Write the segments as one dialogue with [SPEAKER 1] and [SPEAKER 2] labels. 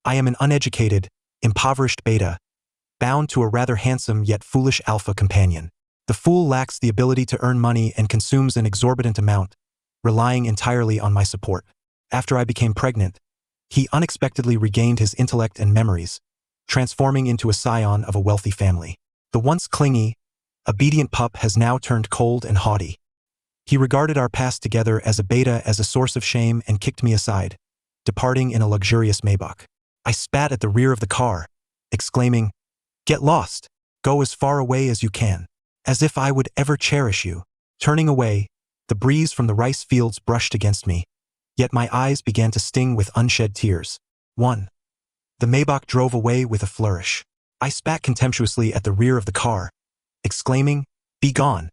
[SPEAKER 1] I am an uneducated, impoverished beta, bound to a rather handsome yet foolish alpha companion. The fool lacks the ability to earn money and consumes an exorbitant amount, relying entirely on my support. After I became pregnant, he unexpectedly regained his intellect and memories, transforming into a scion of a wealthy family. The once clingy, obedient pup has now turned cold and haughty. He regarded our past together as a beta as a source of shame and kicked me aside, departing in a luxurious Maybach. I spat at the rear of the car, exclaiming, "Get lost! Go as far away as you can. As if I would ever cherish you." Turning away, the breeze from the rice fields brushed against me, yet my eyes began to sting with unshed tears. 1. The Maybach drove away with a flourish. I spat contemptuously at the rear of the car, exclaiming, "Be gone!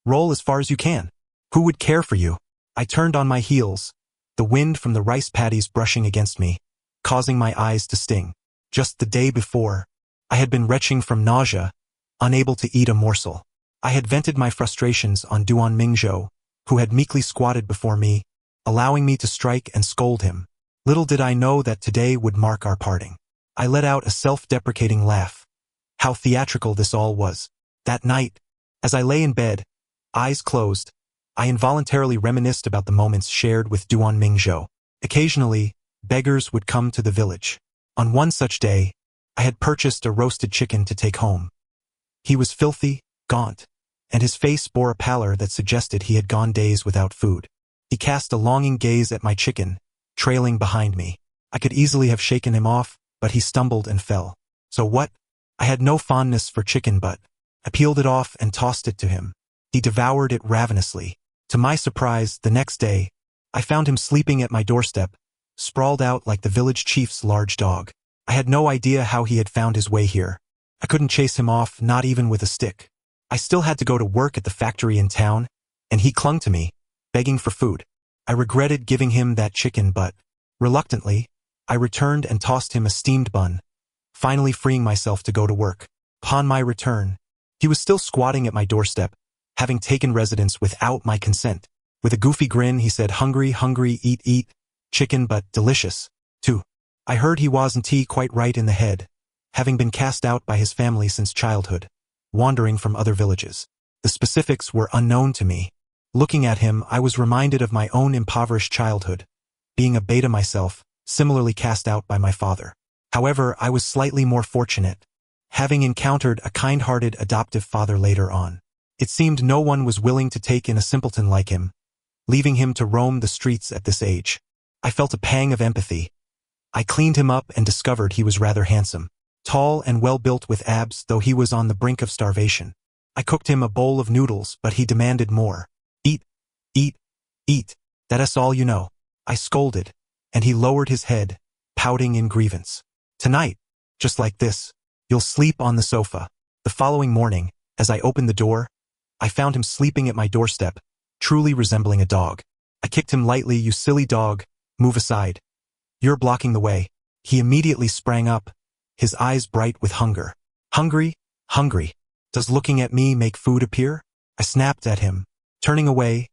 [SPEAKER 1] Roll as far as you can. Who would care for you?" I turned on my heels, the wind from the rice paddies brushing against me, causing my eyes to sting. Just the day before, I had been retching from nausea, unable to eat a morsel. I had vented my frustrations on Duan Mingzhou, who had meekly squatted before me, allowing me to strike and scold him. Little did I know that today would mark our parting. I let out a self-deprecating laugh. How theatrical this all was. That night, as I lay in bed, eyes closed, I involuntarily reminisced about the moments shared with Duan Mingzhou. Occasionally, beggars would come to the village. On one such day, I had purchased a roasted chicken to take home. He was filthy, gaunt, and his face bore a pallor that suggested he had gone days without food. He cast a longing gaze at my chicken, trailing behind me. I could easily have shaken him off, but he stumbled and fell. So what? I had no fondness for chicken, but I peeled it off and tossed it to him. He devoured it ravenously. To my surprise, the next day, I found him sleeping at my doorstep, sprawled out like the village chief's large dog. I had no idea how he had found his way here. I couldn't chase him off, not even with a stick. I still had to go to work at the factory in town, and he clung to me, begging for food. I regretted giving him that chicken, but, reluctantly, I returned and tossed him a steamed bun, finally freeing myself to go to work. Upon my return, he was still squatting at my doorstep, having taken residence without my consent. With a goofy grin, he said, "Hungry, hungry, eat, eat. Chicken, but delicious, too." I heard he wasn't quite right in the head, having been cast out by his family since childhood, wandering from other villages. The specifics were unknown to me. Looking at him, I was reminded of my own impoverished childhood, being a beta myself, similarly cast out by my father. However, I was slightly more fortunate, having encountered a kind-hearted adoptive father later on. It seemed no one was willing to take in a simpleton like him, leaving him to roam the streets at this age. I felt a pang of empathy. I cleaned him up and discovered he was rather handsome, tall and well-built with abs, though he was on the brink of starvation. I cooked him a bowl of noodles, but he demanded more. "Eat, eat, eat. That's all you know," I scolded, and he lowered his head, pouting in grievance. "Tonight, just like this, you'll sleep on the sofa." The following morning, as I opened the door, I found him sleeping at my doorstep, truly resembling a dog. I kicked him lightly. "You silly dog, move aside. You're blocking the way." He immediately sprang up, his eyes bright with hunger. "Hungry? Hungry? Does looking at me make food appear?" I snapped at him. Turning away,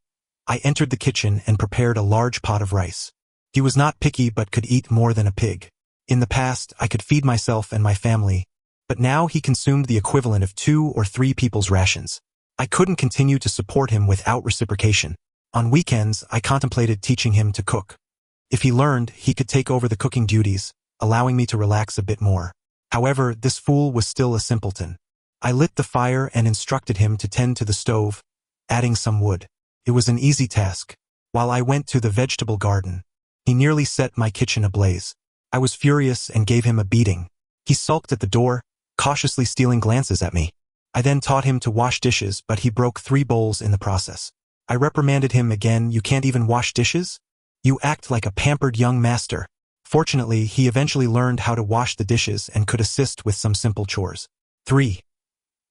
[SPEAKER 1] I entered the kitchen and prepared a large pot of rice. He was not picky but could eat more than a pig. In the past, I could feed myself and my family, but now he consumed the equivalent of 2 or 3 people's rations. I couldn't continue to support him without reciprocation. On weekends, I contemplated teaching him to cook. If he learned, he could take over the cooking duties, allowing me to relax a bit more. However, this fool was still a simpleton. I lit the fire and instructed him to tend to the stove, adding some wood. It was an easy task. While I went to the vegetable garden, he nearly set my kitchen ablaze. I was furious and gave him a beating. He sulked at the door, cautiously stealing glances at me. I then taught him to wash dishes, but he broke 3 bowls in the process. I reprimanded him again. "You can't even wash dishes? You act like a pampered young master." Fortunately, he eventually learned how to wash the dishes and could assist with some simple chores. 3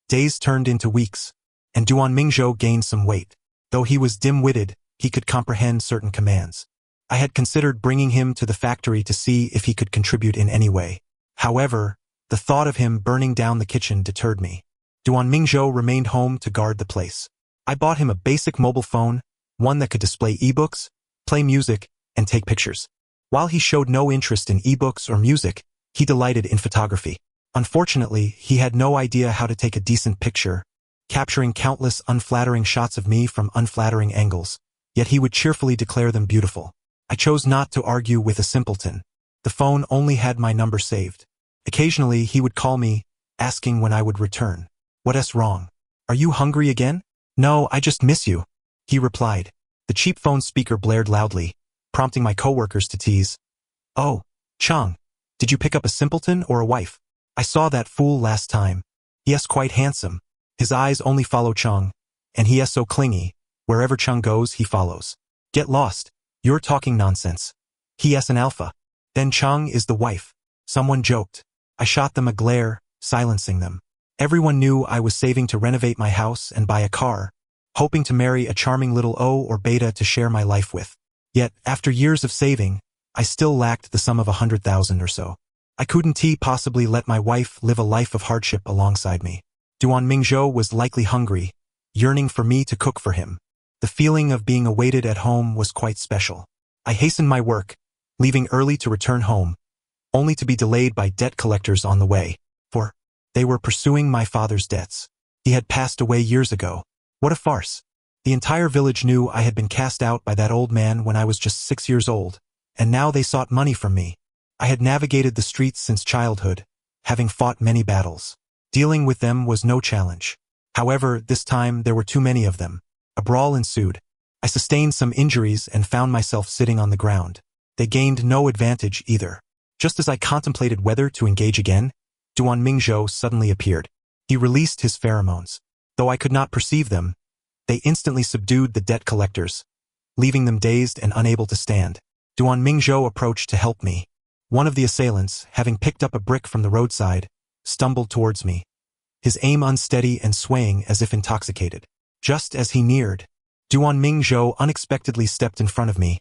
[SPEAKER 1] days turned into weeks, and Duan Mingzhou gained some weight. Though he was dim-witted, he could comprehend certain commands. I had considered bringing him to the factory to see if he could contribute in any way. However, the thought of him burning down the kitchen deterred me. Duan Mingzhou remained home to guard the place. I bought him a basic mobile phone, one that could display ebooks, play music, and take pictures. While he showed no interest in ebooks or music, He delighted in photography. Unfortunately, he had no idea how to take a decent picture, capturing countless unflattering shots of me from unflattering angles, yet he would cheerfully declare them beautiful. I chose not to argue with a simpleton. The phone only had my number saved. Occasionally, he would call me, asking when I would return. "What's wrong? Are you hungry again?" "No, I just miss you," he replied. The cheap phone speaker blared loudly, prompting my coworkers to tease. "Oh, Chang, did you pick up a simpleton or a wife? I saw that fool last time. He is quite handsome. His eyes only follow Chang, and he is so clingy. Wherever Chang goes, he follows. Get lost. You're talking nonsense. He is an alpha. Then Chang is the wife." Someone joked. I shot them a glare, silencing them. Everyone knew I was saving to renovate my house and buy a car, hoping to marry a charming little O or beta to share my life with. Yet, after years of saving, I still lacked the sum of 100,000 or so. I couldn't possibly let my wife live a life of hardship alongside me. Duan Mingzhou was likely hungry, yearning for me to cook for him. The feeling of being awaited at home was quite special. I hastened my work, leaving early to return home, only to be delayed by debt collectors on the way, for they were pursuing my father's debts. He had passed away years ago. What a farce. The entire village knew I had been cast out by that old man when I was just 6 years old, and now they sought money from me. I had navigated the streets since childhood, having fought many battles. Dealing with them was no challenge. However, this time there were too many of them. A brawl ensued. I sustained some injuries and found myself sitting on the ground. They gained no advantage either. Just as I contemplated whether to engage again, Duan Mingzhou suddenly appeared. He released his pheromones. Though I could not perceive them, they instantly subdued the debt collectors, leaving them dazed and unable to stand. Duan Mingzhou approached to help me. One of the assailants, having picked up a brick from the roadside, stumbled towards me, his aim unsteady and swaying as if intoxicated. Just as he neared, Duan Mingzhou unexpectedly stepped in front of me,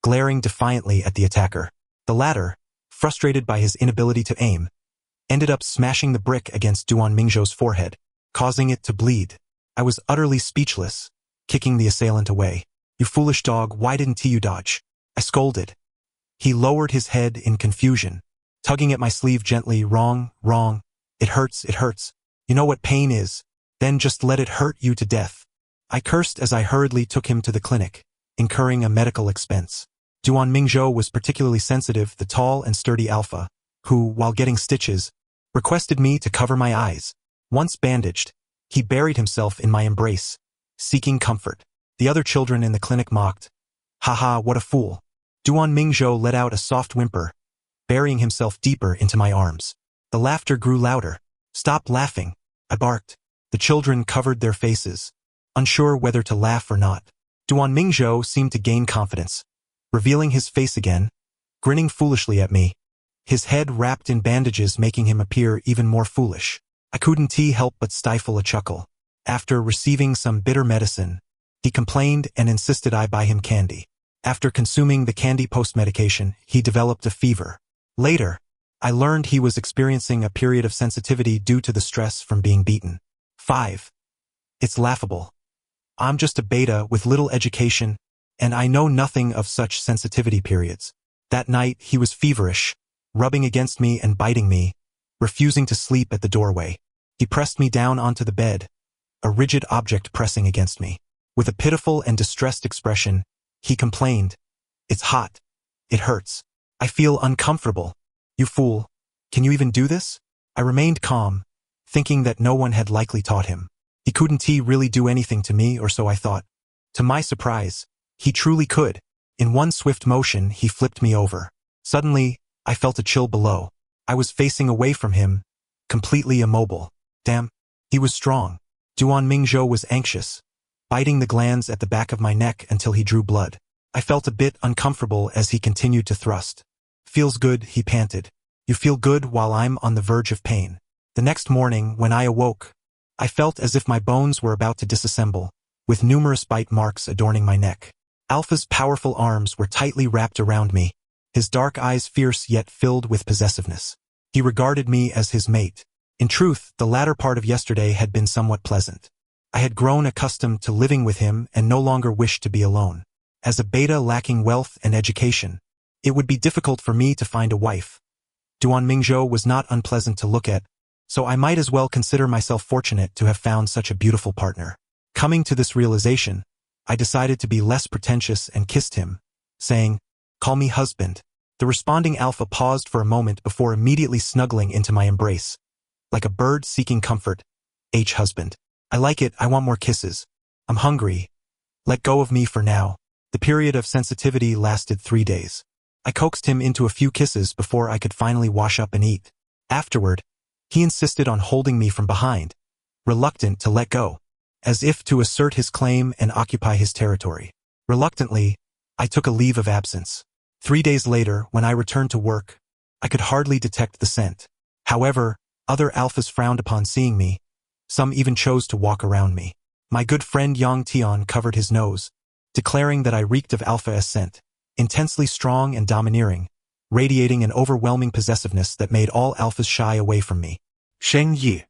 [SPEAKER 1] glaring defiantly at the attacker. The latter, frustrated by his inability to aim, ended up smashing the brick against Duan Mingzhou's forehead, causing it to bleed. I was utterly speechless, kicking the assailant away. "You foolish dog, why didn't you dodge?" I scolded. He lowered his head in confusion, tugging at my sleeve gently. Wrong. It hurts. You know what pain is? Then just let it hurt you to death." I cursed as I hurriedly took him to the clinic, incurring a medical expense. Duan Mingzhou was particularly sensitive, the tall and sturdy alpha, who, while getting stitches, requested me to cover my eyes. Once bandaged, he buried himself in my embrace, seeking comfort. The other children in the clinic mocked. "Haha, what a fool." Duan Mingzhou let out a soft whimper, burying himself deeper into my arms. The laughter grew louder. "Stop laughing," I barked. The children covered their faces, unsure whether to laugh or not. Duan Mingzhou seemed to gain confidence, revealing his face again, grinning foolishly at me, his head wrapped in bandages making him appear even more foolish. I couldn't help but stifle a chuckle. After receiving some bitter medicine, he complained and insisted I buy him candy. After consuming the candy post-medication, he developed a fever. Later, I learned he was experiencing a period of sensitivity due to the stress from being beaten. 5. It's laughable. I'm just a beta with little education, and I know nothing of such sensitivity periods. That night, he was feverish, rubbing against me and biting me, refusing to sleep at the doorway. He pressed me down onto the bed, a rigid object pressing against me. With a pitiful and distressed expression, he complained, "It's hot. It hurts. I feel uncomfortable. You fool. Can you even do this?" I remained calm, thinking that no one had likely taught him. He couldn't really do anything to me, or so I thought. To my surprise, he truly could. In one swift motion, he flipped me over. Suddenly, I felt a chill below. I was facing away from him, completely immobile. Damn, he was strong. Duan Mingzhou was anxious, biting the glands at the back of my neck until he drew blood. I felt a bit uncomfortable as he continued to thrust. "Feels good," he panted. "You feel good while I'm on the verge of pain." The next morning, when I awoke, I felt as if my bones were about to disassemble, with numerous bite marks adorning my neck. Alpha's powerful arms were tightly wrapped around me, his dark eyes fierce yet filled with possessiveness. He regarded me as his mate. In truth, the latter part of yesterday had been somewhat pleasant. I had grown accustomed to living with him and no longer wished to be alone. As a beta lacking wealth and education, it would be difficult for me to find a wife. Duan Mingzhou was not unpleasant to look at, so I might as well consider myself fortunate to have found such a beautiful partner. Coming to this realization, I decided to be less pretentious and kissed him, saying, "Call me husband." The responding alpha paused for a moment before immediately snuggling into my embrace. Like a bird seeking comfort. Husband. I like it, I want more kisses. I'm hungry. Let go of me for now. The period of sensitivity lasted 3 days. I coaxed him into a few kisses before I could finally wash up and eat. Afterward, he insisted on holding me from behind, reluctant to let go, as if to assert his claim and occupy his territory. Reluctantly, I took a leave of absence. 3 days later, when I returned to work, I could hardly detect the scent. However, other alphas frowned upon seeing me. Some even chose to walk around me. My good friend Yang Tian covered his nose, declaring that I reeked of alpha scent, intensely strong and domineering, radiating an overwhelming possessiveness that made all alphas shy away from me. Sheng Yi,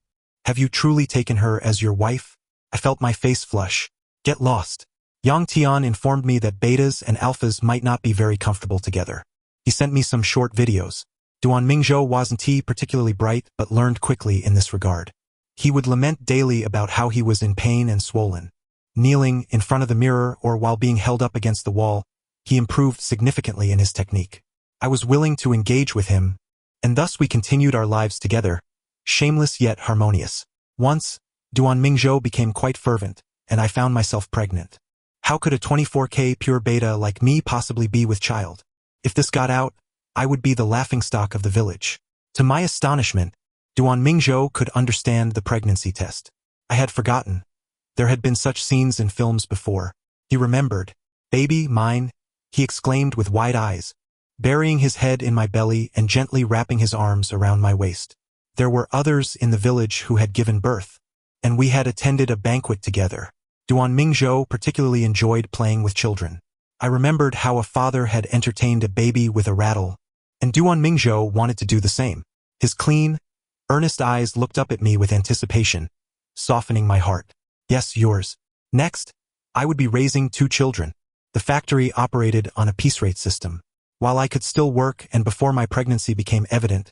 [SPEAKER 1] have you truly taken her as your wife? I felt my face flush. Get lost. Yang Tian informed me that betas and alphas might not be very comfortable together. He sent me some short videos. Duan Mingzhou wasn't particularly bright but learned quickly in this regard. He would lament daily about how he was in pain and swollen. Kneeling in front of the mirror or while being held up against the wall, he improved significantly in his technique. I was willing to engage with him, and thus we continued our lives together, shameless yet harmonious. Once, Duan Mingzhou became quite fervent, and I found myself pregnant. How could a 24K pure beta like me possibly be with child? If this got out, I would be the laughingstock of the village. To my astonishment, Duan Mingzhou could understand the pregnancy test. I had forgotten. There had been such scenes in films before. He remembered. "Baby, mine," he exclaimed with wide eyes, burying his head in my belly and gently wrapping his arms around my waist. There were others in the village who had given birth, and we had attended a banquet together. Duan Mingzhou particularly enjoyed playing with children. I remembered how a father had entertained a baby with a rattle, and Duan Mingzhou wanted to do the same. His clean, earnest eyes looked up at me with anticipation, softening my heart. "Yes, yours." Next, I would be raising 2 children. The factory operated on a piece rate system. While I could still work and before my pregnancy became evident,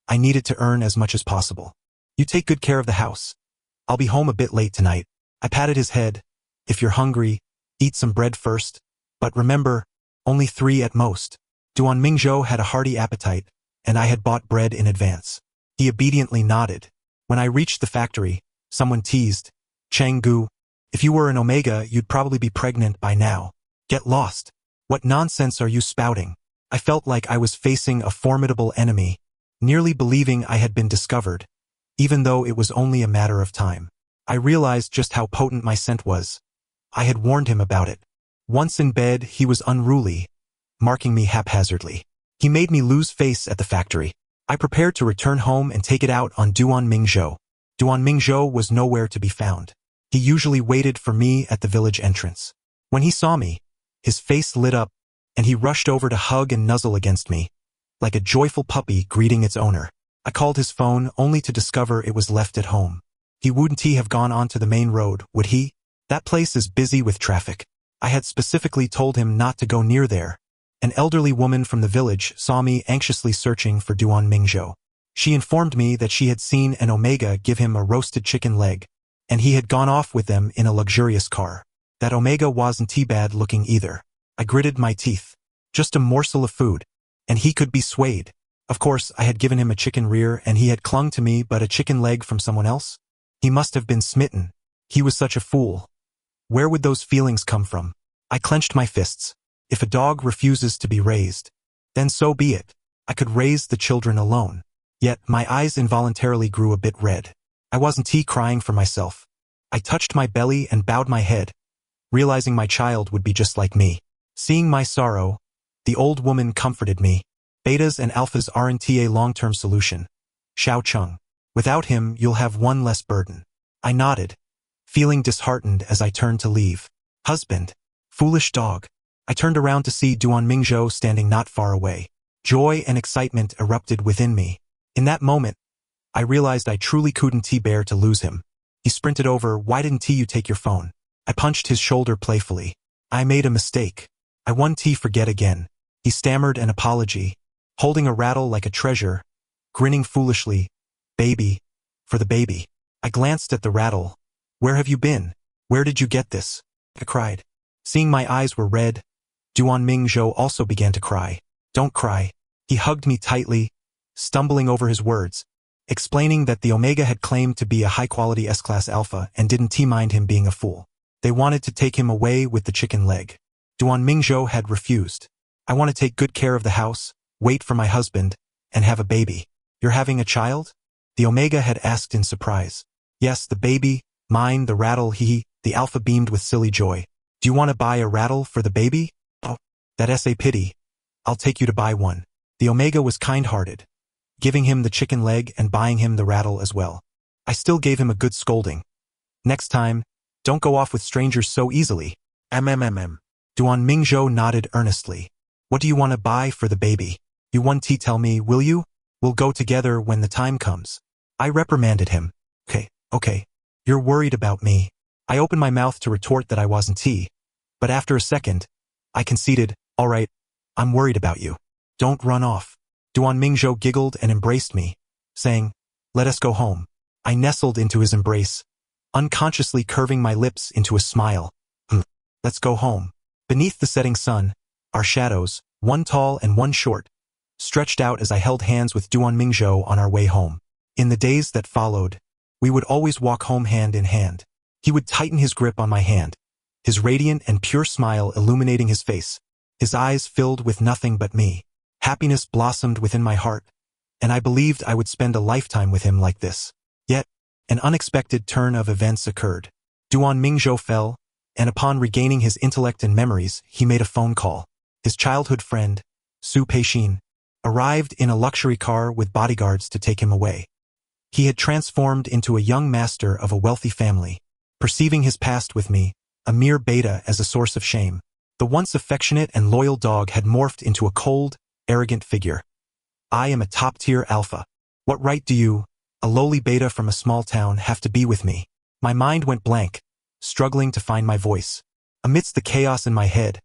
[SPEAKER 1] I needed to earn as much as possible. "You take good care of the house. I'll be home a bit late tonight." I patted his head. "If you're hungry, eat some bread first. But remember, only 3 at most." Duan Mingzhou had a hearty appetite, and I had bought bread in advance. He obediently nodded. When I reached the factory, someone teased, "Cheng Gu, if you were an Omega, you'd probably be pregnant by now. Get lost. What nonsense are you spouting?" I felt like I was facing a formidable enemy, nearly believing I had been discovered, even though it was only a matter of time. I realized just how potent my scent was. I had warned him about it. Once in bed, he was unruly, marking me haphazardly. He made me lose face at the factory. I prepared to return home and take it out on Duan Mingzhou. Duan Mingzhou was nowhere to be found. He usually waited for me at the village entrance. When he saw me, his face lit up, and he rushed over to hug and nuzzle against me, like a joyful puppy greeting its owner. I called his phone only to discover it was left at home. He wouldn't have gone onto the main road, would he? That place is busy with traffic. I had specifically told him not to go near there. An elderly woman from the village saw me anxiously searching for Duan Mingzhou. She informed me that she had seen an Omega give him a roasted chicken leg, and he had gone off with them in a luxurious car. That Omega wasn't bad looking either. I gritted my teeth. Just a morsel of food, and he could be swayed. Of course, I had given him a chicken rear and he had clung to me, but a chicken leg from someone else? He must have been smitten. He was such a fool. Where would those feelings come from? I clenched my fists. If a dog refuses to be raised, then so be it. I could raise the children alone. Yet, my eyes involuntarily grew a bit red. I wasn't crying for myself. I touched my belly and bowed my head, realizing my child would be just like me. Seeing my sorrow, the old woman comforted me. Betas and alphas aren't a long-term solution. Xiao Cheng. Without him, you'll have one less burden. I nodded, feeling disheartened as I turned to leave. Husband. Foolish dog. I turned around to see Duan Mingzhou standing not far away. Joy and excitement erupted within me. In that moment, I realized I truly couldn't bear to lose him. He sprinted over. "Why didn't you take your phone?" I punched his shoulder playfully. "I made a mistake. I won't forget again." He stammered an apology, holding a rattle like a treasure, grinning foolishly. Baby. For the baby. I glanced at the rattle. Where have you been? Where did you get this? I cried. Seeing my eyes were red, Duanming also began to cry. Don't cry. He hugged me tightly, stumbling over his words, explaining that the Omega had claimed to be a high-quality S-class alpha and didn't mind him being a fool. They wanted to take him away with the chicken leg. Duanming had refused. I want to take good care of the house, wait for my husband, and have a baby. You're having a child? The Omega had asked in surprise. Yes, the baby, mine, the rattle, the alpha beamed with silly joy. Do you want to buy a rattle for the baby? Oh, that's a pity. I'll take you to buy one. The Omega was kind-hearted, giving him the chicken leg and buying him the rattle as well. I still gave him a good scolding. Next time, don't go off with strangers so easily. Duanming nodded earnestly. What do you want to buy for the baby? You want to tell me, will you? We'll go together when the time comes. I reprimanded him. Okay. You're worried about me. I opened my mouth to retort that I wasn't, but after a second, I conceded, all right, I'm worried about you. Don't run off. Duanming giggled and embraced me, saying, let us go home. I nestled into his embrace, unconsciously curving my lips into a smile. Let's go home. Beneath the setting sun, our shadows, one tall and one short, stretched out as I held hands with Duanming on our way home. In the days that followed, we would always walk home hand in hand. He would tighten his grip on my hand, his radiant and pure smile illuminating his face, his eyes filled with nothing but me. Happiness blossomed within my heart, and I believed I would spend a lifetime with him like this. Yet, an unexpected turn of events occurred. Duanming fell, and upon regaining his intellect and memories, he made a phone call. His childhood friend, Su Peixin, arrived in a luxury car with bodyguards to take him away. He had transformed into a young master of a wealthy family, perceiving his past with me, a mere beta, as a source of shame. The once affectionate and loyal dog had morphed into a cold, arrogant figure. I am a top-tier alpha. What right do you, a lowly beta from a small town, have to be with me? My mind went blank, struggling to find my voice. Amidst the chaos in my head,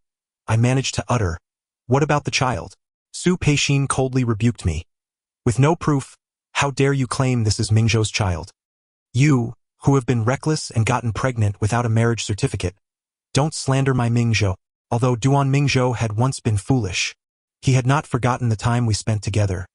[SPEAKER 1] I managed to utter, what about the child? Su Peixin coldly rebuked me. With no proof, how dare you claim this is Mingzhou's child? You, who have been reckless and gotten pregnant without a marriage certificate, don't slander my Mingzhou. Although Duanming had once been foolish, he had not forgotten the time we spent together.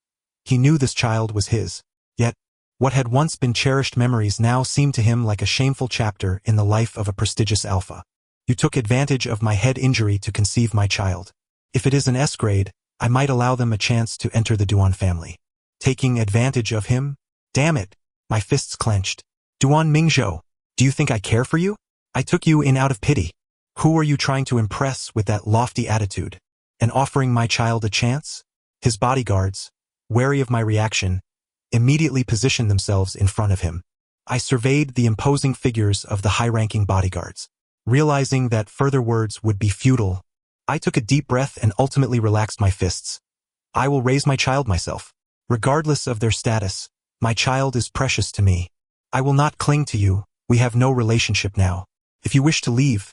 [SPEAKER 1] He knew this child was his. Yet, what had once been cherished memories now seemed to him like a shameful chapter in the life of a prestigious alpha. You took advantage of my head injury to conceive my child. If it is an S grade, I might allow them a chance to enter the Duan family. Taking advantage of him? Damn it! My fists clenched. Duanming, do you think I care for you? I took you in out of pity. Who are you trying to impress with that lofty attitude? And offering my child a chance? His bodyguards, wary of my reaction, immediately positioned themselves in front of him. I surveyed the imposing figures of the high-ranking bodyguards. Realizing that further words would be futile, I took a deep breath and ultimately relaxed my fists. I will raise my child myself. Regardless of their status, my child is precious to me. I will not cling to you. We have no relationship now. If you wish to leave,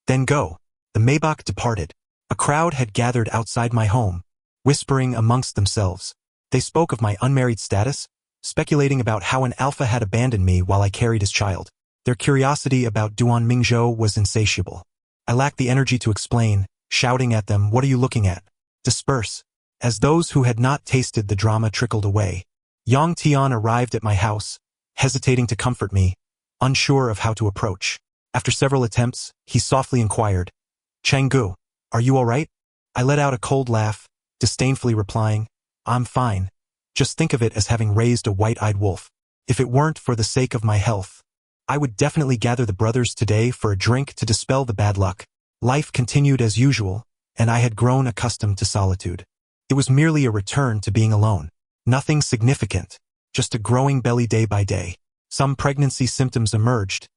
[SPEAKER 1] then go. The Maybach departed. A crowd had gathered outside my home, whispering amongst themselves. They spoke of my unmarried status, speculating about how an alpha had abandoned me while I carried his child. Their curiosity about Duanming was insatiable. I lacked the energy to explain, shouting at them, what are you looking at? Disperse. As those who had not tasted the drama trickled away, Yang Tian arrived at my house, hesitating to comfort me, unsure of how to approach. After several attempts, he softly inquired, Chenggu, are you all right? I let out a cold laugh, disdainfully replying, I'm fine. Just think of it as having raised a white-eyed wolf. If it weren't for the sake of my health, I would definitely gather the brothers today for a drink to dispel the bad luck. Life continued as usual, and I had grown accustomed to solitude. It was merely a return to being alone. Nothing significant, just a growing belly day by day. Some pregnancy symptoms emerged,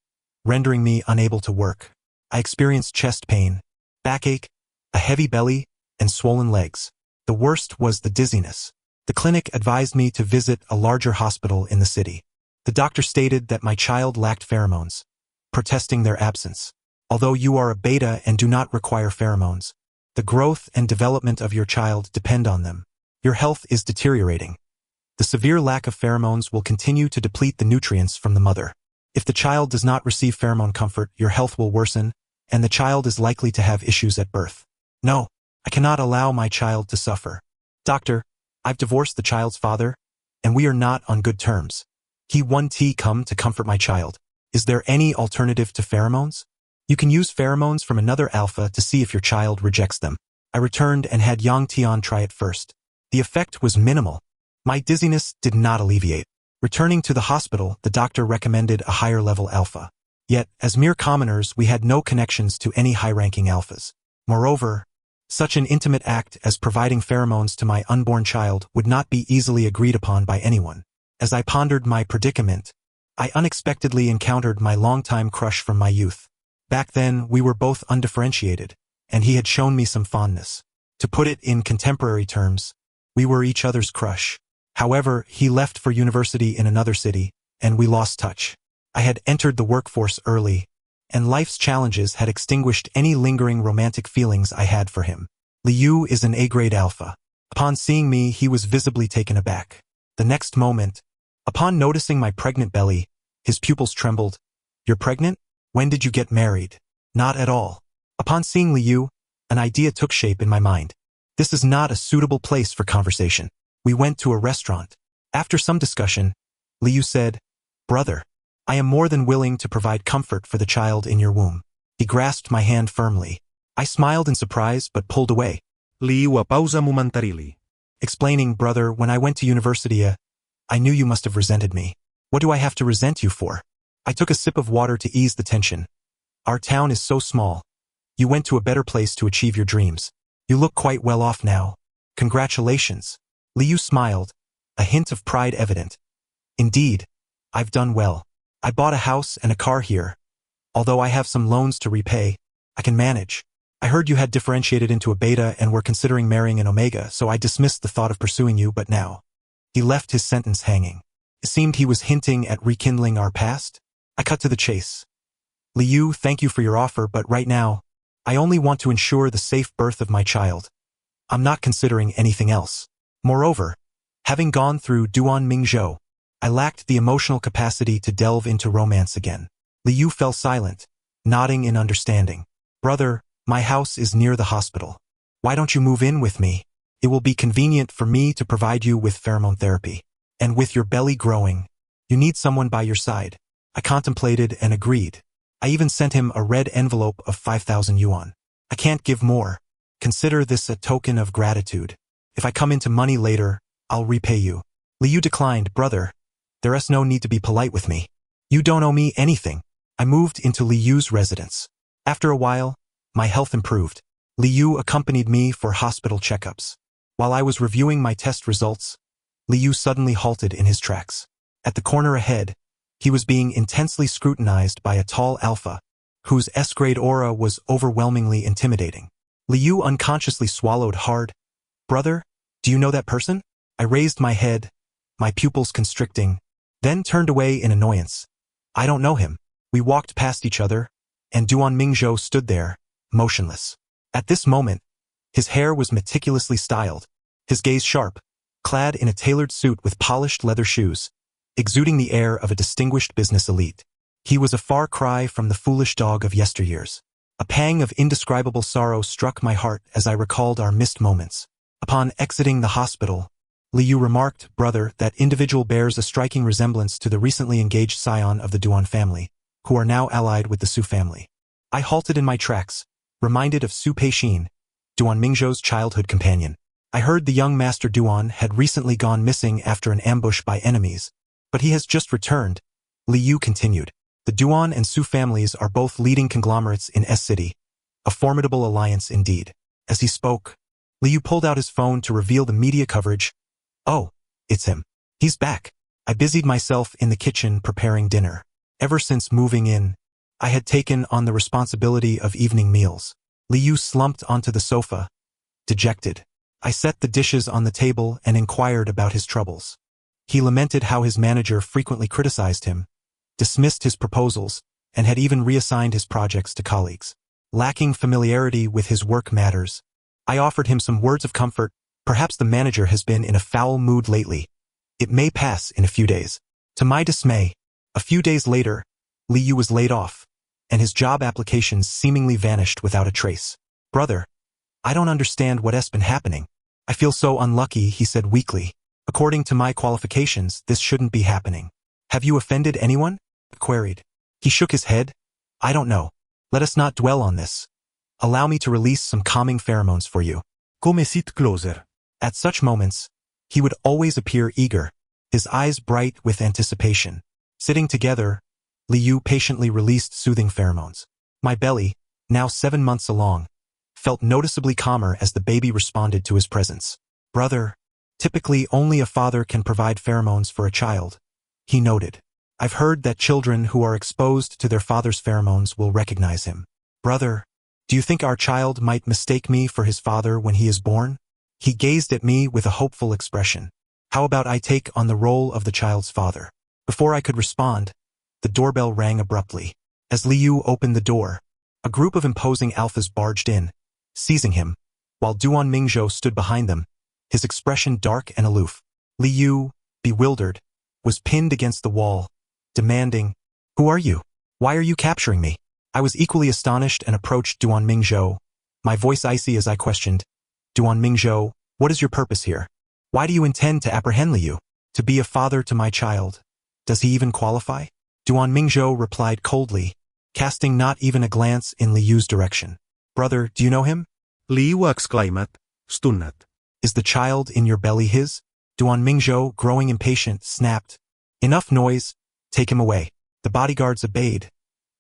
[SPEAKER 1] rendering me unable to work. I experienced chest pain, backache, a heavy belly, and swollen legs. The worst was the dizziness. The clinic advised me to visit a larger hospital in the city. The doctor stated that my child lacked pheromones, protesting their absence. Although you are a beta and do not require pheromones, the growth and development of your child depend on them. Your health is deteriorating. The severe lack of pheromones will continue to deplete the nutrients from the mother. If the child does not receive pheromone comfort, your health will worsen, and the child is likely to have issues at birth. No, I cannot allow my child to suffer. Doctor, I've divorced the child's father, and we are not on good terms. He won't come to comfort my child. Is there any alternative to pheromones? You can use pheromones from another alpha to see if your child rejects them. I returned and had Yang Tian try it first. The effect was minimal. My dizziness did not alleviate. Returning to the hospital, the doctor recommended a higher-level alpha. Yet, as mere commoners, we had no connections to any high-ranking alphas. Moreover, such an intimate act as providing pheromones to my unborn child would not be easily agreed upon by anyone. As I pondered my predicament, I unexpectedly encountered my longtime crush from my youth. Back then, we were both undifferentiated, and he had shown me some fondness. To put it in contemporary terms, we were each other's crush. However, he left for university in another city, and we lost touch. I had entered the workforce early, and life's challenges had extinguished any lingering romantic feelings I had for him. Liu is an A-grade alpha. Upon seeing me, he was visibly taken aback. The next moment, upon noticing my pregnant belly, his pupils trembled. You're pregnant? When did you get married? Not at all. Upon seeing Liu, an idea took shape in my mind. This is not a suitable place for conversation. We went to a restaurant. After some discussion, Liu said, Brother, I am more than willing to provide comfort for the child in your womb. He grasped my hand firmly. I smiled in surprise but pulled away.
[SPEAKER 2] Liu pausa momentarily.
[SPEAKER 1] Explaining, Brother, when I went to university, I knew you must have resented me. What do I have to resent you for? I took a sip of water to ease the tension. Our town is so small. You went to a better place to achieve your dreams. You look quite well off now. Congratulations. Liu smiled, a hint of pride evident. Indeed, I've done well. I bought a house and a car here. Although I have some loans to repay, I can manage. I heard you had differentiated into a beta and were considering marrying an omega, so I dismissed the thought of pursuing you, but now. He left his sentence hanging. It seemed he was hinting at rekindling our past. I cut to the chase. Liu, thank you for your offer, but right now, I only want to ensure the safe birth of my child. I'm not considering anything else. Moreover, having gone through Duan Mingzhou, I lacked the emotional capacity to delve into romance again. Liu fell silent, nodding in understanding. Brother, my house is near the hospital. Why don't you move in with me? It will be convenient for me to provide you with pheromone therapy. And with your belly growing, you need someone by your side. I contemplated and agreed. I even sent him a red envelope of 5,000 yuan. I can't give more. Consider this a token of gratitude. If I come into money later, I'll repay you. Liu declined, Brother, there's no need to be polite with me. You don't owe me anything. I moved into Liu's residence. After a while, my health improved. Liu accompanied me for hospital checkups. While I was reviewing my test results, Liu suddenly halted in his tracks. At the corner ahead, he was being intensely scrutinized by a tall alpha, whose S-grade aura was overwhelmingly intimidating. Liu unconsciously swallowed hard. Brother, do you know that person? I raised my head, my pupils constricting, then turned away in annoyance. I don't know him. We walked past each other, and Duan Mingzhou stood there, motionless. At this moment, his hair was meticulously styled, his gaze sharp, clad in a tailored suit with polished leather shoes, exuding the air of a distinguished business elite. He was a far cry from the foolish dog of yesteryears. A pang of indescribable sorrow struck my heart as I recalled our missed moments. Upon exiting the hospital, Liu remarked, Brother, that individual bears a striking resemblance to the recently engaged scion of the Duan family, who are now allied with the Su family. I halted in my tracks, reminded of Su Peixin, Duan Mingzhou's childhood companion. I heard the young Master Duan had recently gone missing after an ambush by enemies, but he has just returned. Liu continued. The Duan and Su families are both leading conglomerates in S-City, a formidable alliance indeed. As he spoke, Liu pulled out his phone to reveal the media coverage. Oh, it's him. He's back. I busied myself in the kitchen preparing dinner. Ever since moving in, I had taken on the responsibility of evening meals. Liu slumped onto the sofa, dejected. I set the dishes on the table and inquired about his troubles. He lamented how his manager frequently criticized him, dismissed his proposals, and had even reassigned his projects to colleagues. Lacking familiarity with his work matters, I offered him some words of comfort. Perhaps the manager has been in a foul mood lately. It may pass in a few days. To my dismay, a few days later, Liu was laid off, and his job applications seemingly vanished without a trace. Brother, I don't understand what's been happening. I feel so unlucky, he said weakly. According to my qualifications, this shouldn't be happening. Have you offended anyone? I queried. He shook his head. I don't know. Let us not dwell on this. Allow me to release some calming pheromones for you.
[SPEAKER 2] Come sit closer.
[SPEAKER 1] At such moments, he would always appear eager, his eyes bright with anticipation. Sitting together, Liu patiently released soothing pheromones. My belly, now 7 months along, felt noticeably calmer as the baby responded to his presence. Brother, typically only a father can provide pheromones for a child, he noted. I've heard that children who are exposed to their father's pheromones will recognize him. Brother, do you think our child might mistake me for his father when he is born? He gazed at me with a hopeful expression. How about I take on the role of the child's father? Before I could respond, the doorbell rang abruptly. As Liu opened the door, a group of imposing alphas barged in, seizing him, while Duan Mingzhou stood behind them, his expression dark and aloof. Liu, bewildered, was pinned against the wall, demanding, "Who are you? Why are you capturing me?" I was equally astonished and approached Duan Mingzhou, my voice icy as I questioned, "Duan Mingzhou, what is your purpose here? Why do you intend to apprehend Liu? To be a father to my child? Does he even qualify?" Duan Mingzhou replied coldly, casting not even a glance in Liu's direction. Brother, do you know him?
[SPEAKER 2] Liu exclaimed, stunned.
[SPEAKER 1] Is the child in your belly his? Duan Mingzhou, growing impatient, snapped. Enough noise, take him away. The bodyguards obeyed,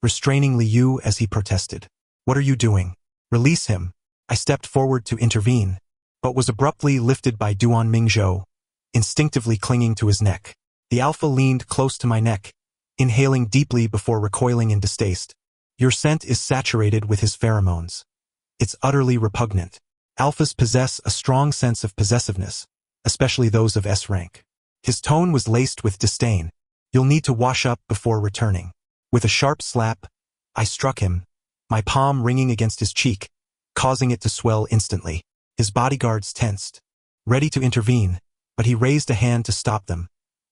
[SPEAKER 1] restraining Liu as he protested. What are you doing? Release him. I stepped forward to intervene, but was abruptly lifted by Duan Mingzhou, instinctively clinging to his neck. The alpha leaned close to my neck, inhaling deeply before recoiling in distaste. Your scent is saturated with his pheromones. It's utterly repugnant. Alphas possess a strong sense of possessiveness, especially those of S rank. His tone was laced with disdain. You'll need to wash up before returning. With a sharp slap, I struck him, my palm ringing against his cheek, causing it to swell instantly. His bodyguards tensed, ready to intervene, but he raised a hand to stop them,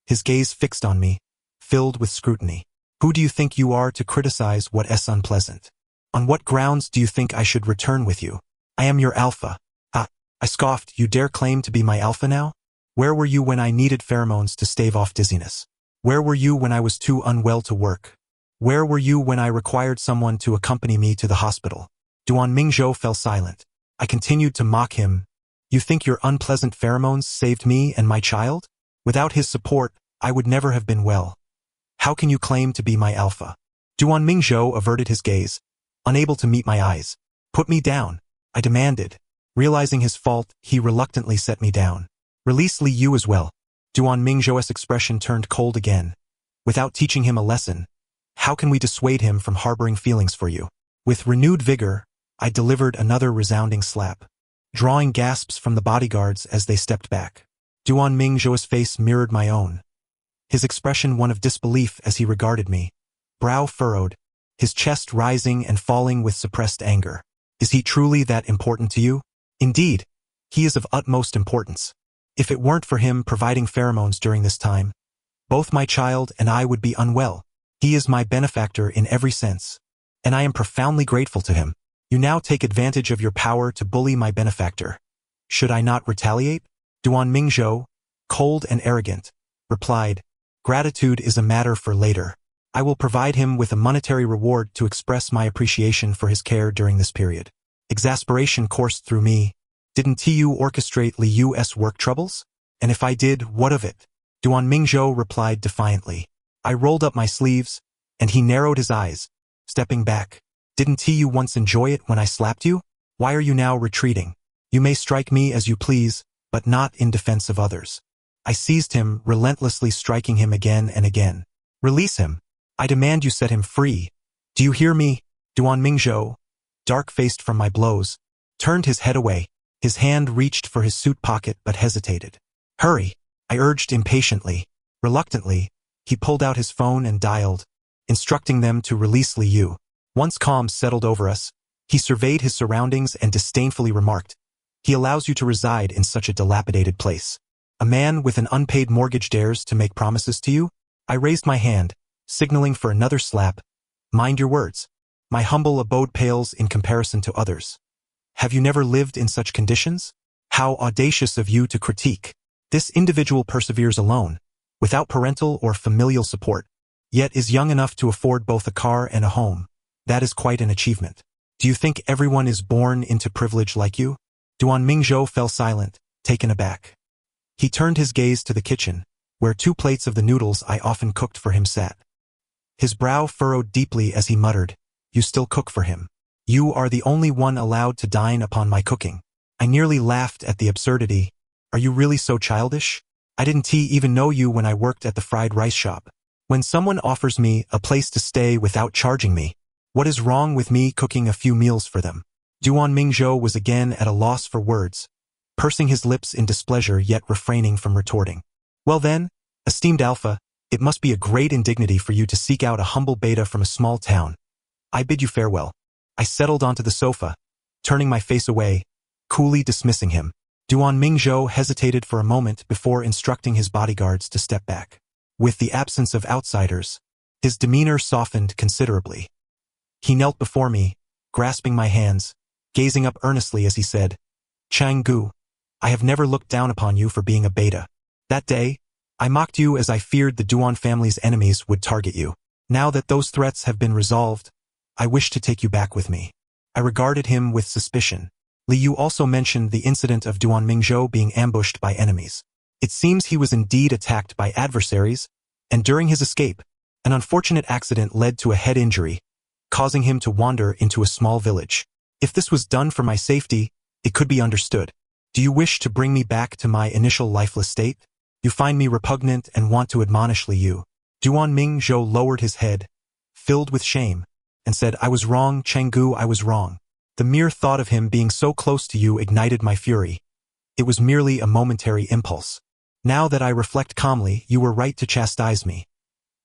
[SPEAKER 1] his gaze fixed on me, filled with scrutiny. Who do you think you are to criticize what is unpleasant? On what grounds do you think I should return with you? I am your alpha. Ah, I scoffed. You dare claim to be my alpha now? Where were you when I needed pheromones to stave off dizziness? Where were you when I was too unwell to work? Where were you when I required someone to accompany me to the hospital? Duan Mingzhou fell silent. I continued to mock him. You think your unpleasant pheromones saved me and my child? Without his support, I would never have been well. How can you claim to be my alpha? Duan Mingzhou averted his gaze, unable to meet my eyes. Put me down, I demanded. Realizing his fault, he reluctantly set me down. Release Liu as well. Duan Mingzhou's expression turned cold again. Without teaching him a lesson, how can we dissuade him from harboring feelings for you? With renewed vigor, I delivered another resounding slap, drawing gasps from the bodyguards as they stepped back. Duan Mingzhou's face mirrored my own, his expression one of disbelief as he regarded me, brow furrowed, his chest rising and falling with suppressed anger. Is he truly that important to you? Indeed, he is of utmost importance. If it weren't for him providing pheromones during this time, both my child and I would be unwell. He is my benefactor in every sense, and I am profoundly grateful to him. You now take advantage of your power to bully my benefactor. Should I not retaliate? Duan Mingzhou, cold and arrogant, replied, Gratitude is a matter for later. I will provide him with a monetary reward to express my appreciation for his care during this period. Exasperation coursed through me. Didn't you orchestrate Liu's work troubles? And if I did, what of it? Duan Mingzhou replied defiantly. I rolled up my sleeves, and he narrowed his eyes, stepping back. Didn't you once enjoy it when I slapped you? Why are you now retreating? You may strike me as you please, but not in defense of others. I seized him, relentlessly striking him again and again. Release him. I demand you set him free. Do you hear me? Duan Mingzhou, dark-faced from my blows, turned his head away. His hand reached for his suit pocket but hesitated. Hurry, I urged impatiently. Reluctantly, he pulled out his phone and dialed, instructing them to release Liu. Once calm settled over us, he surveyed his surroundings and disdainfully remarked, He allows you to reside in such a dilapidated place. A man with an unpaid mortgage dares to make promises to you? I raised my hand, signaling for another slap. Mind your words. My humble abode pales in comparison to others. Have you never lived in such conditions? How audacious of you to critique. This individual perseveres alone, without parental or familial support, yet is young enough to afford both a car and a home. That is quite an achievement. Do you think everyone is born into privilege like you? Duan Mingzhou fell silent, taken aback. He turned his gaze to the kitchen, where 2 plates of the noodles I often cooked for him sat. His brow furrowed deeply as he muttered, "You still cook for him. You are the only one allowed to dine upon my cooking." I nearly laughed at the absurdity. Are you really so childish? I didn't even know you when I worked at the fried rice shop. When someone offers me a place to stay without charging me, what is wrong with me cooking a few meals for them? Duan Mingzhou was again at a loss for words, pursing his lips in displeasure yet refraining from retorting. Well then, esteemed Alpha, it must be a great indignity for you to seek out a humble beta from a small town. I bid you farewell. I settled onto the sofa, turning my face away, coolly dismissing him. Duan Mingzhou hesitated for a moment before instructing his bodyguards to step back. With the absence of outsiders, his demeanor softened considerably. He knelt before me, grasping my hands, gazing up earnestly as he said, "Chang Gu, I have never looked down upon you for being a beta. That day, I mocked you as I feared the Duan family's enemies would target you. Now that those threats have been resolved, I wish to take you back with me." I regarded him with suspicion. Li Yu also mentioned the incident of Duan Mingzhou being ambushed by enemies. It seems he was indeed attacked by adversaries, and during his escape, an unfortunate accident led to a head injury, causing him to wander into a small village. If this was done for my safety, it could be understood. Do you wish to bring me back to my initial lifeless state? You find me repugnant and want to admonish Li Yu. Duan Mingzhou lowered his head, filled with shame, and said, "I was wrong, Chenggu, I was wrong. The mere thought of him being so close to you ignited my fury. It was merely a momentary impulse. Now that I reflect calmly, you were right to chastise me.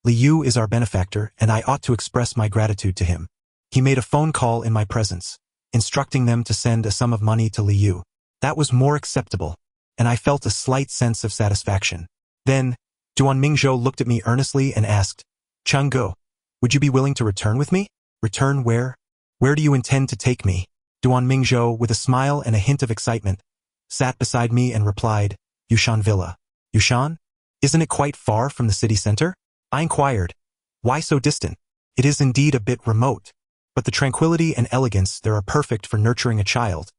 [SPEAKER 1] Li Yu is our benefactor, and I ought to express my gratitude to him." He made a phone call in my presence, instructing them to send a sum of money to Li Yu. That was more acceptable, and I felt a slight sense of satisfaction. Then, Duan Mingzhou looked at me earnestly and asked, "Changgu, would you be willing to return with me?" "Return where? Where do you intend to take me?" Duan Mingzhou, with a smile and a hint of excitement, sat beside me and replied, "Yushan Villa." "Yushan? Isn't it quite far from the city center?" I inquired. "Why so distant?" "It is indeed a bit remote, but the tranquility and elegance there are perfect for nurturing a child,"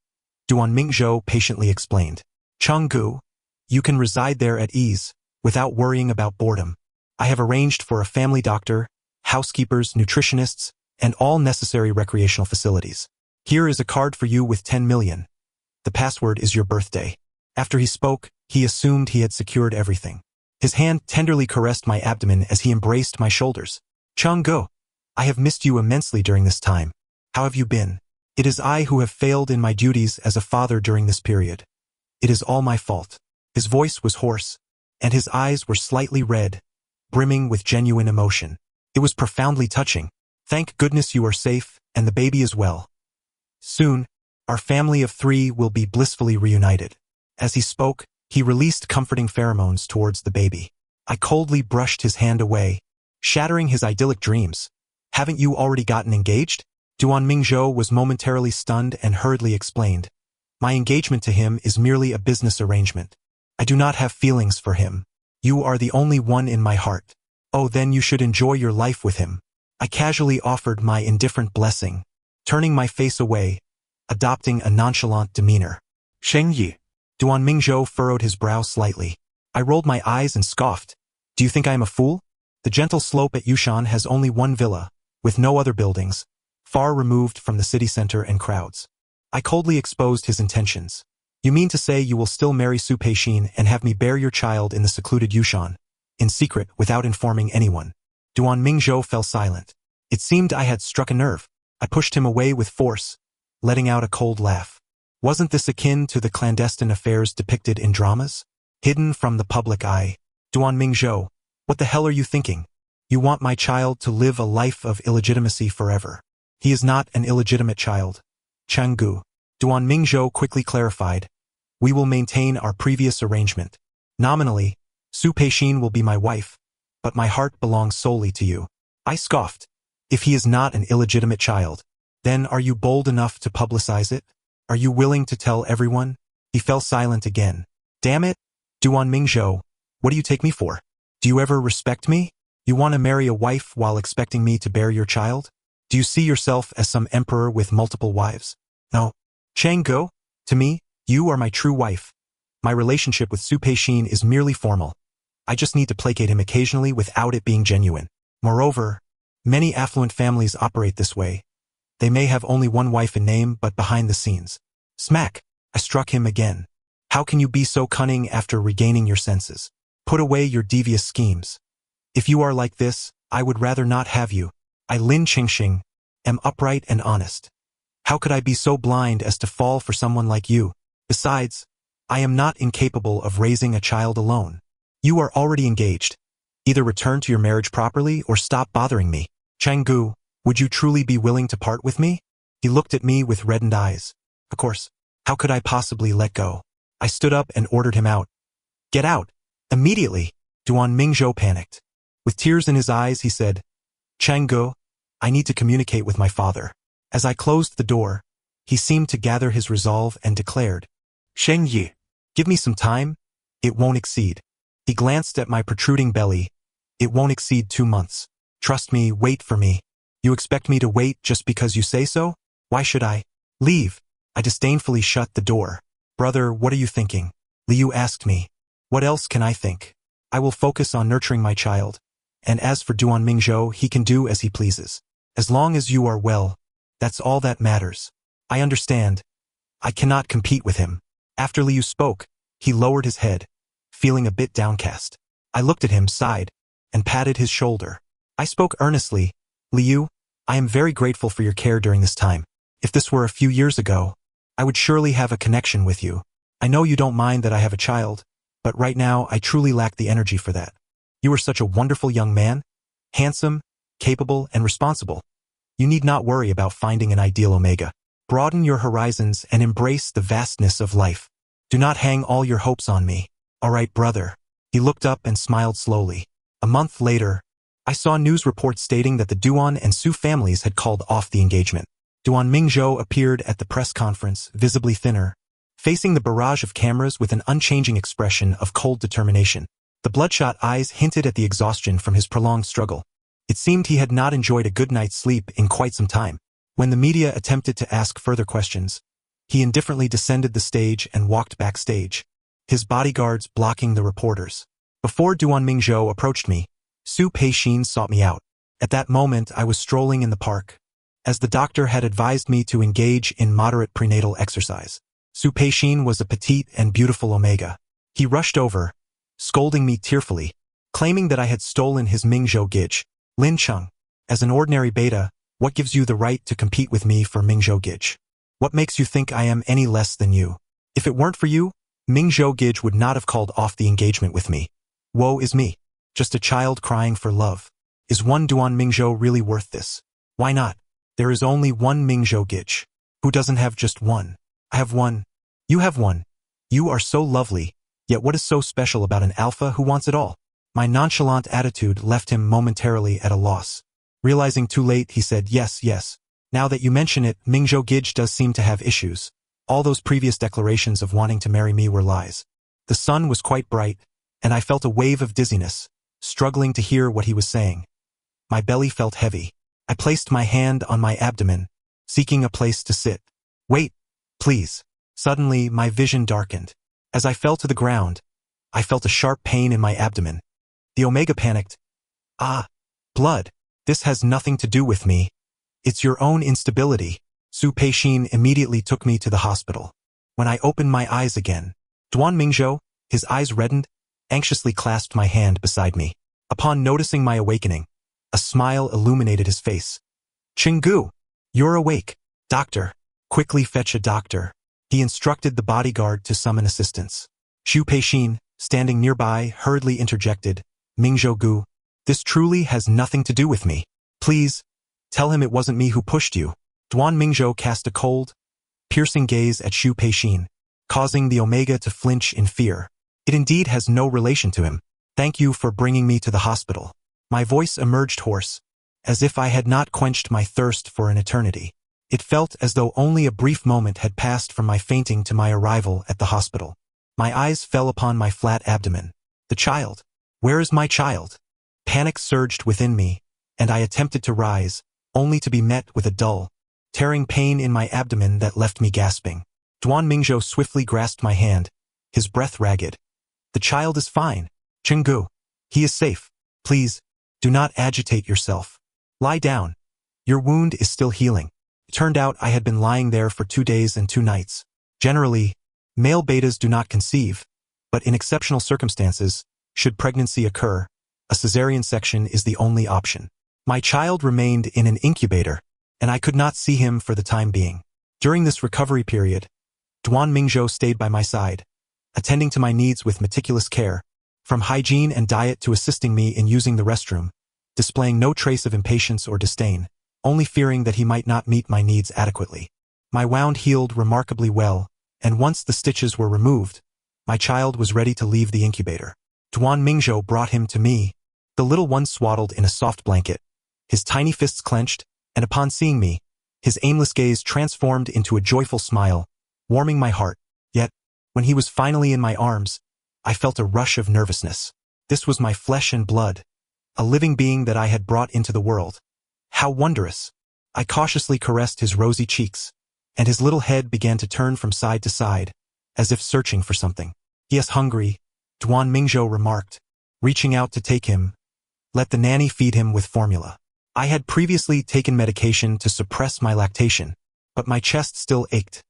[SPEAKER 1] Duan Mingzhou patiently explained. "Changgu, you can reside there at ease, without worrying about boredom. I have arranged for a family doctor, housekeepers, nutritionists, and all necessary recreational facilities. Here is a card for you with 10 million. The password is your birthday." After he spoke, he assumed he had secured everything. His hand tenderly caressed my abdomen as he embraced my shoulders. "Changgu, I have missed you immensely during this time. How have you been? It is I who have failed in my duties as a father during this period. It is all my fault." His voice was hoarse, and his eyes were slightly red, brimming with genuine emotion. It was profoundly touching. "Thank goodness you are safe, and the baby is well. Soon, our family of 3 will be blissfully reunited." As he spoke, he released comforting pheromones towards the baby. I coldly brushed his hand away, shattering his idyllic dreams. "Haven't you already gotten engaged?" Duan Mingzhou was momentarily stunned and hurriedly explained, "My engagement to him is merely a business arrangement. I do not have feelings for him. You are the only one in my heart." "Oh, then you should enjoy your life with him." I casually offered my indifferent blessing, turning my face away, adopting a nonchalant demeanor.
[SPEAKER 2] Sheng Yi.
[SPEAKER 1] Duan Mingzhou furrowed his brow slightly. I rolled my eyes and scoffed. "Do you think I am a fool? The gentle slope at Yushan has only one villa, with no other buildings, far removed from the city center and crowds." I coldly exposed his intentions. "You mean to say you will still marry Su Peixin and have me bear your child in the secluded Yushan, in secret without informing anyone?" Duan Mingzhou fell silent. It seemed I had struck a nerve. I pushed him away with force, letting out a cold laugh. Wasn't this akin to the clandestine affairs depicted in dramas? Hidden from the public eye. "Duan Mingzhou, what the hell are you thinking? You want my child to live a life of illegitimacy forever. He is not an illegitimate child. Changgu." Duan Mingzhou quickly clarified, "We will maintain our previous arrangement." Nominally, Su Peixin will be my wife, but my heart belongs solely to you. I scoffed. If he is not an illegitimate child, then are you bold enough to publicize it? Are you willing to tell everyone? He fell silent again. Damn it, Duan Mingzhou, what do you take me for? Do you ever respect me? You want to marry a wife while expecting me to bear your child? Do you see yourself as some emperor with multiple wives? No. Chang Guo, to me, you are my true wife. My relationship with Su Peixin is merely formal. I just need to placate him occasionally without it being genuine. Moreover, many affluent families operate this way. They may have only one wife in name, but behind the scenes. Smack! I struck him again. How can you be so cunning after regaining your senses? Put away your devious schemes. If you are like this, I would rather not have you. I, Lin Qingxing, am upright and honest. How could I be so blind as to fall for someone like you? Besides, I am not incapable of raising a child alone. You are already engaged. Either return to your marriage properly or stop bothering me. Changgu, would you truly be willing to part with me? He looked at me with reddened eyes. Of course, how could I possibly let go? I stood up and ordered him out. Get out! Immediately! Duan Mingzhou panicked. With tears in his eyes, he said, Changgu, I need to communicate with my father. As I closed the door, he seemed to gather his resolve and declared, Sheng Yi, give me some time. It won't exceed. He glanced at my protruding belly. It won't exceed 2 months. Trust me, wait for me. You expect me to wait just because you say so? Why should I? Leave. I disdainfully shut the door. Brother, what are you thinking? Liu asked me. What else can I think? I will focus on nurturing my child. And as for Duan Mingzhou, he can do as he pleases. As long as you are well, that's all that matters. I understand. I cannot compete with him. After Liu spoke, he lowered his head, feeling a bit downcast. I looked at him, sighed, and patted his shoulder. I spoke earnestly. Liu, I am very grateful for your care during this time. If this were a few years ago, I would surely have a connection with you. I know you don't mind that I have a child, but right now I truly lack the energy for that. You are such a wonderful young man, handsome, capable, and responsible. You need not worry about finding an ideal Omega. Broaden your horizons and embrace the vastness of life. Do not hang all your hopes on me. All right, brother. He looked up and smiled slowly. A month later, I saw news reports stating that the Duan and Su families had called off the engagement. Duan Mingzhou appeared at the press conference, visibly thinner, facing the barrage of cameras with an unchanging expression of cold determination. The bloodshot eyes hinted at the exhaustion from his prolonged struggle. It seemed he had not enjoyed a good night's sleep in quite some time. When the media attempted to ask further questions, he indifferently descended the stage and walked backstage, his bodyguards blocking the reporters. Before Duan Mingzhou approached me, Su Peixin sought me out. At that moment, I was strolling in the park, as the doctor had advised me to engage in moderate prenatal exercise. Su Peixin was a petite and beautiful Omega. He rushed over, scolding me tearfully, claiming that I had stolen his Mingzhou Gij. Lin Cheng, as an ordinary beta, what gives you the right to compete with me for Mingzhou Gij? What makes you think I am any less than you? If it weren't for you, Mingzhou Gij would not have called off the engagement with me. Woe is me. Just a child crying for love. Is one Duan Mingzhou really worth this? Why not? There is only one Mingzhou Gij. Who doesn't have just one? I have one. You have one. You are so lovely, yet what is so special about an alpha who wants it all? My nonchalant attitude left him momentarily at a loss. Realizing too late, he said, yes. Now that you mention it, Mingzhou Gij does seem to have issues. All those previous declarations of wanting to marry me were lies. The sun was quite bright, and I felt a wave of dizziness, struggling to hear what he was saying. My belly felt heavy. I placed my hand on my abdomen, seeking a place to sit. Wait, please. Suddenly, my vision darkened. As I fell to the ground, I felt a sharp pain in my abdomen. The Omega panicked. Ah, blood. This has nothing to do with me. It's your own instability. Su Peixin immediately took me to the hospital. When I opened my eyes again, Duan Mingzhou, his eyes reddened, anxiously clasped my hand beside me. Upon noticing my awakening, a smile illuminated his face. Chenggu, you're awake. Doctor, quickly fetch a doctor. He instructed the bodyguard to summon assistance. Su Peixin, standing nearby, hurriedly interjected, Mingzhou Gu, this truly has nothing to do with me. Please, tell him it wasn't me who pushed you. Duan Mingzhou cast a cold, piercing gaze at Su Peixin, causing the Omega to flinch in fear. It indeed has no relation to him. Thank you for bringing me to the hospital. My voice emerged hoarse, as if I had not quenched my thirst for an eternity. It felt as though only a brief moment had passed from my fainting to my arrival at the hospital. My eyes fell upon my flat abdomen. The child. Where is my child? Panic surged within me, and I attempted to rise, only to be met with a dull, tearing pain in my abdomen that left me gasping. Duan Mingzhou swiftly grasped my hand, his breath ragged. The child is fine. Chenggu. He is safe. Please, do not agitate yourself. Lie down. Your wound is still healing. It turned out I had been lying there for 2 days and 2 nights. Generally, male betas do not conceive, but in exceptional circumstances, should pregnancy occur, a cesarean section is the only option. My child remained in an incubator, and I could not see him for the time being. During this recovery period, Duan Mingzhou stayed by my side, attending to my needs with meticulous care, from hygiene and diet to assisting me in using the restroom, displaying no trace of impatience or disdain, only fearing that he might not meet my needs adequately. My wound healed remarkably well, and once the stitches were removed, my child was ready to leave the incubator. Duan Mingzhou brought him to me, the little one swaddled in a soft blanket, his tiny fists clenched, and upon seeing me, his aimless gaze transformed into a joyful smile, warming my heart. Yet, when he was finally in my arms, I felt a rush of nervousness. This was my flesh and blood, a living being that I had brought into the world. How wondrous! I cautiously caressed his rosy cheeks, and his little head began to turn from side to side, as if searching for something. He is hungry, Duan Mingzhou remarked, reaching out to take him. Let the nanny feed him with formula. I had previously taken medication to suppress my lactation, but my chest still ached.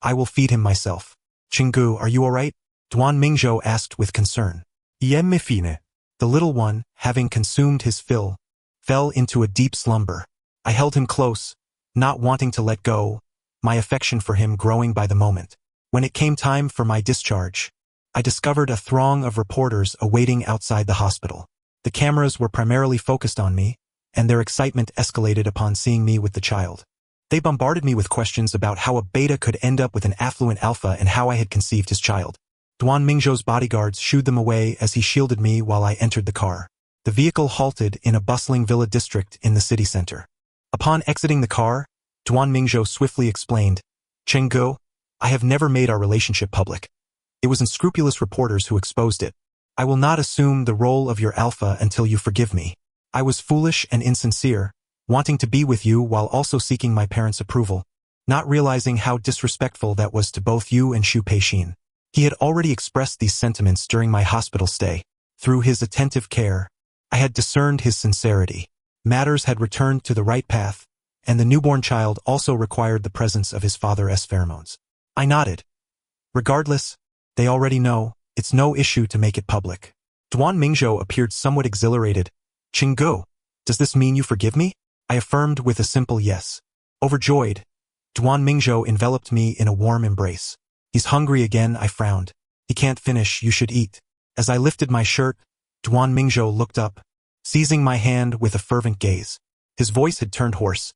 [SPEAKER 1] I will feed him myself. Chenggu, are you all right? Duan Mingzhou asked with concern.
[SPEAKER 2] Iemme fine.
[SPEAKER 1] The little one, having consumed his fill, fell into a deep slumber. I held him close, not wanting to let go, my affection for him growing by the moment. When it came time for my discharge, I discovered a throng of reporters awaiting outside the hospital. The cameras were primarily focused on me, and their excitement escalated upon seeing me with the child. They bombarded me with questions about how a beta could end up with an affluent alpha and how I had conceived his child. Duan Mingzhou's bodyguards shooed them away as he shielded me while I entered the car. The vehicle halted in a bustling villa district in the city center. Upon exiting the car, Duan Mingzhou swiftly explained, Chenggu, I have never made our relationship public. It was unscrupulous reporters who exposed it. I will not assume the role of your alpha until you forgive me. I was foolish and insincere, wanting to be with you while also seeking my parents' approval, not realizing how disrespectful that was to both you and Xu Peixin. He had already expressed these sentiments during my hospital stay. Through his attentive care, I had discerned his sincerity. Matters had returned to the right path, and the newborn child also required the presence of his father's pheromones. I nodded. Regardless, they already know, it's no issue to make it public. Duan Mingzhou appeared somewhat exhilarated. Chenggu, does this mean you forgive me? I affirmed with a simple yes. Overjoyed, Duan Mingzhou enveloped me in a warm embrace. He's hungry again, I frowned. He can't finish, you should eat. As I lifted my shirt, Duan Mingzhou looked up, seizing my hand with a fervent gaze. His voice had turned hoarse.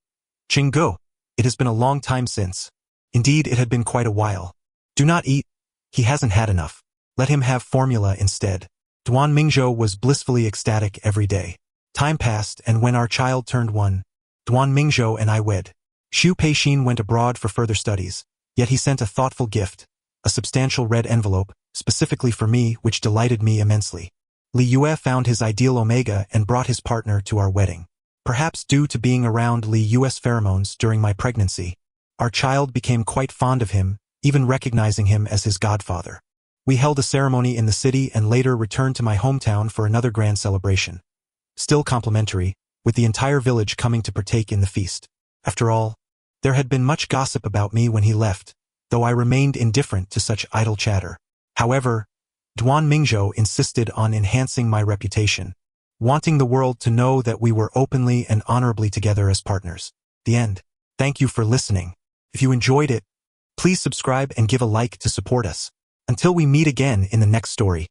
[SPEAKER 1] Chenggu, it has been a long time since. Indeed, it had been quite a while. Do not eat. He hasn't had enough. Let him have formula instead. Duan Mingzhou was blissfully ecstatic every day. Time passed, and when our child turned 1, Duan Mingzhou and I wed. Xu Peixin went abroad for further studies, yet he sent a thoughtful gift, a substantial red envelope, specifically for me, which delighted me immensely. Li Yue found his ideal omega and brought his partner to our wedding. Perhaps due to being around Li Yue's pheromones during my pregnancy, our child became quite fond of him, even recognizing him as his godfather. We held a ceremony in the city and later returned to my hometown for another grand celebration. Still complimentary, with the entire village coming to partake in the feast. After all, there had been much gossip about me when he left, though I remained indifferent to such idle chatter. However, Duan Mingzhou insisted on enhancing my reputation, wanting the world to know that we were openly and honorably together as partners. The end. Thank you for listening. If you enjoyed it, please subscribe and give a like to support us. Until we meet again in the next story.